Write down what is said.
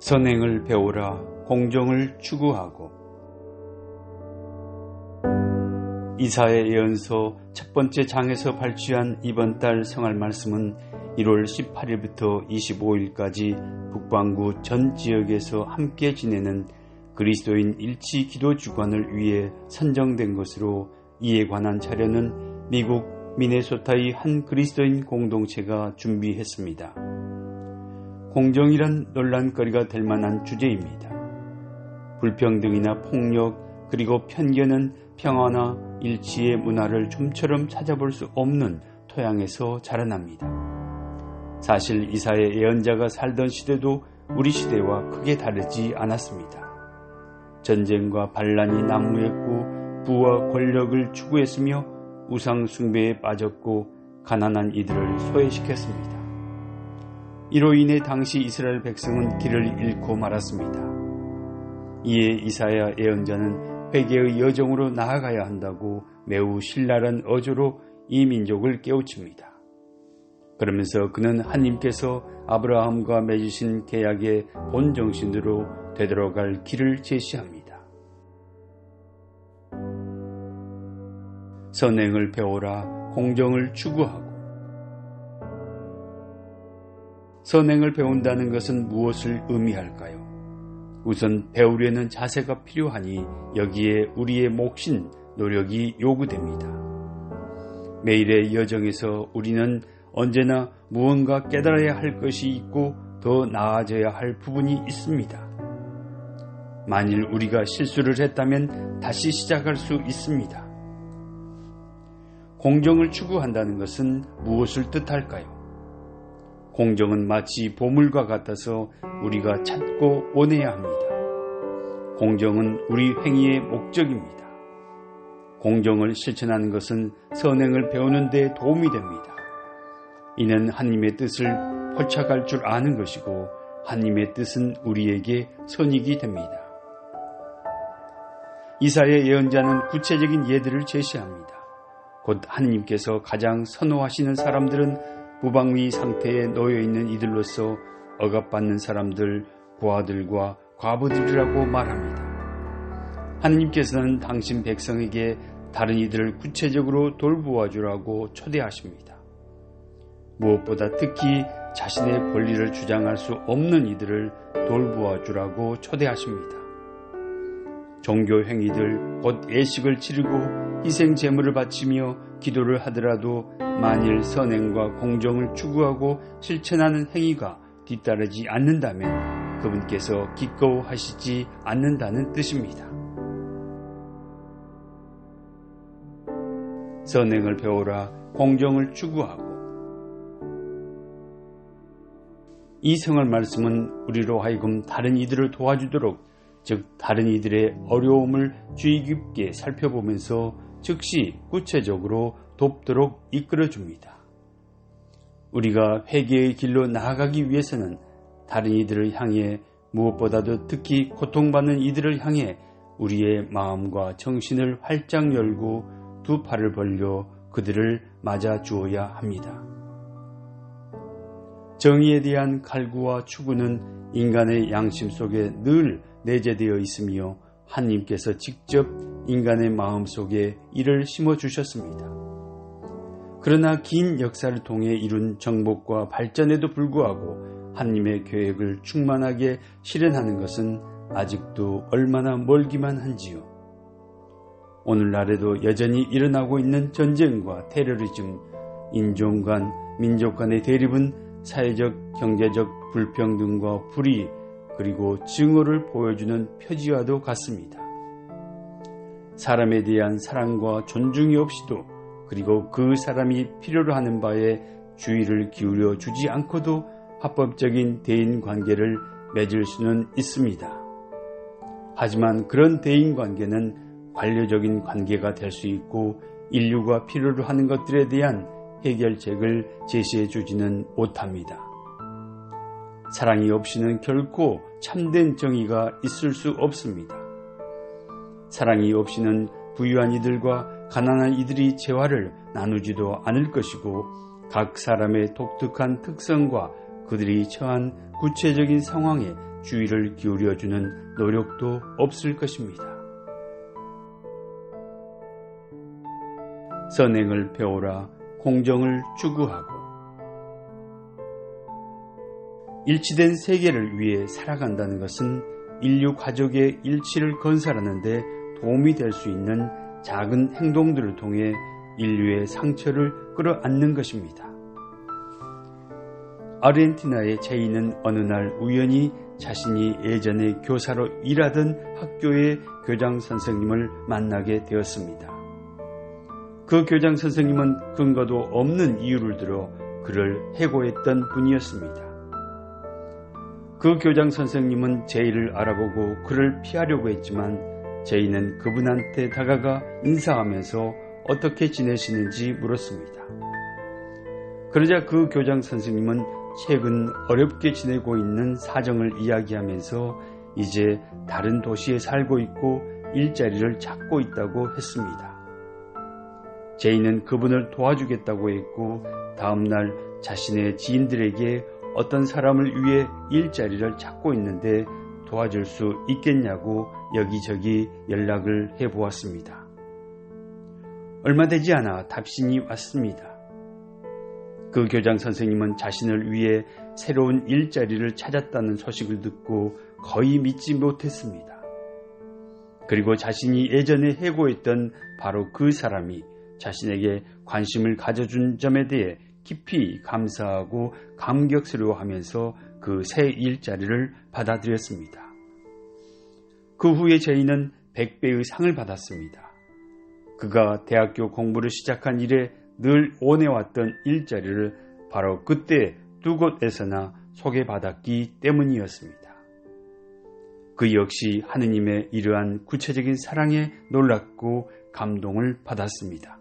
선행을 배우라. 공정을 추구하고. 이사야 예언서 첫 번째 장에서 발췌한 이번 달 성할 말씀은 1월 18일부터 25일까지 북반구 전 지역에서 함께 지내는 그리스도인 일치 기도 주간을 위해 선정된 것으로, 이에 관한 자료는 미국 미네소타의 한 그리스도인 공동체가 준비했습니다. 공정이란 논란거리가 될 만한 주제입니다. 불평등이나 폭력 그리고 편견은 평화나 일치의 문화를 좀처럼 찾아볼 수 없는 토양에서 자라납니다. 사실 이사야 예언자가 살던 시대도 우리 시대와 크게 다르지 않았습니다. 전쟁과 반란이 난무했고 부와 권력을 추구했으며 우상 숭배에 빠졌고 가난한 이들을 소외시켰습니다. 이로 인해 당시 이스라엘 백성은 길을 잃고 말았습니다. 이에 이사야 예언자는 회개의 여정으로 나아가야 한다고 매우 신랄한 어조로 이 민족을 깨우칩니다. 그러면서 그는 하나님께서 아브라함과 맺으신 계약의 본정신으로 되돌아갈 길을 제시합니다. 선행을 배우라. 공정을 추구하고. 선행을 배운다는 것은 무엇을 의미할까요? 우선 배우려는 자세가 필요하니 여기에 우리의 몫인 노력이 요구됩니다. 매일의 여정에서 우리는 언제나 무언가 깨달아야 할 것이 있고 더 나아져야 할 부분이 있습니다. 만일 우리가 실수를 했다면 다시 시작할 수 있습니다. 공정을 추구한다는 것은 무엇을 뜻할까요? 공정은 마치 보물과 같아서 우리가 찾고 원해야 합니다. 공정은 우리 행위의 목적입니다. 공정을 실천하는 것은 선행을 배우는 데 도움이 됩니다. 이는 하나님의 뜻을 포착할 줄 아는 것이고, 하나님의 뜻은 우리에게 선익이 됩니다. 이사야 예언자는 구체적인 예들을 제시합니다. 곧 하나님께서 가장 선호하시는 사람들은 무방비 상태에 놓여있는 이들로서 억압받는 사람들, 고아들과 과부들이라고 말합니다. 하나님께서는 당신 백성에게 다른 이들을 구체적으로 돌보아주라고 초대하십니다. 무엇보다 특히 자신의 권리를 주장할 수 없는 이들을 돌보아주라고 초대하십니다. 종교 행위들, 곧 예식을 치르고 희생 제물을 바치며 기도를 하더라도 만일 선행과 공정을 추구하고 실천하는 행위가 뒤따르지 않는다면 그분께서 기꺼워하시지 않는다는 뜻입니다. 선행을 배우라. 공정을 추구하고. 이 성할 말씀은 우리로 하여금 다른 이들을 도와주도록, 즉 다른 이들의 어려움을 주의 깊게 살펴보면서 즉시 구체적으로 돕도록 이끌어줍니다. 우리가 회개의 길로 나아가기 위해서는 다른 이들을 향해, 무엇보다도 특히 고통받는 이들을 향해 우리의 마음과 정신을 활짝 열고 두 팔을 벌려 그들을 맞아 주어야 합니다. 정의에 대한 갈구와 추구는 인간의 양심 속에 늘 내재되어 있으며 하나님께서 직접 인간의 마음 속에 이를 심어주셨습니다. 그러나 긴 역사를 통해 이룬 정복과 발전에도 불구하고 하나님의 계획을 충만하게 실현하는 것은 아직도 얼마나 멀기만 한지요. 오늘날에도 여전히 일어나고 있는 전쟁과 테러리즘, 인종 간, 민족 간의 대립은 사회적, 경제적 불평등과 불의, 그리고 증오를 보여주는 표지와도 같습니다. 사람에 대한 사랑과 존중이 없이도, 그리고 그 사람이 필요로 하는 바에 주의를 기울여 주지 않고도 합법적인 대인 관계를 맺을 수는 있습니다. 하지만 그런 대인 관계는 관료적인 관계가 될 수 있고, 인류가 필요로 하는 것들에 대한 해결책을 제시해 주지는 못합니다. 사랑이 없이는 결코 참된 정의가 있을 수 없습니다. 사랑이 없이는 부유한 이들과 가난한 이들이 재화를 나누지도 않을 것이고, 각 사람의 독특한 특성과 그들이 처한 구체적인 상황에 주의를 기울여주는 노력도 없을 것입니다. 선행을 배우라 공정을 추구하고 일치된 세계를 위해 살아간다는 것은 인류 가족의 일치를 건설하는 데 도움이 될 수 있는 작은 행동들을 통해 인류의 상처를 끌어안는 것입니다. 아르헨티나의 제이는 어느 날 우연히 자신이 예전에 교사로 일하던 학교의 교장 선생님을 만나게 되었습니다. 그 교장 선생님은 근거도 없는 이유를 들어 그를 해고했던 분이었습니다. 그 교장 선생님은 제이를 알아보고 그를 피하려고 했지만 제이는 그분한테 다가가 인사하면서 어떻게 지내시는지 물었습니다. 그러자 그 교장 선생님은 최근 어렵게 지내고 있는 사정을 이야기하면서 이제 다른 도시에 살고 있고 일자리를 찾고 있다고 했습니다. 제이는 그분을 도와주겠다고 했고 다음날 자신의 지인들에게 어떤 사람을 위해 일자리를 찾고 있는데 도와줄 수 있겠냐고 여기저기 연락을 해보았습니다. 얼마 되지 않아 답신이 왔습니다. 그 교장 선생님은 자신을 위해 새로운 일자리를 찾았다는 소식을 듣고 거의 믿지 못했습니다. 그리고 자신이 예전에 해고했던 바로 그 사람이 자신에게 관심을 가져준 점에 대해 깊이 감사하고 감격스러워하면서 그 새 일자리를 받아들였습니다. 그 후에 제이는 100배의 상을 받았습니다. 그가 대학교 공부를 시작한 이래 늘 원해왔던 일자리를 바로 그때 두 곳에서나 소개받았기 때문이었습니다. 그 역시 하느님의 이러한 구체적인 사랑에 놀랐고 감동을 받았습니다.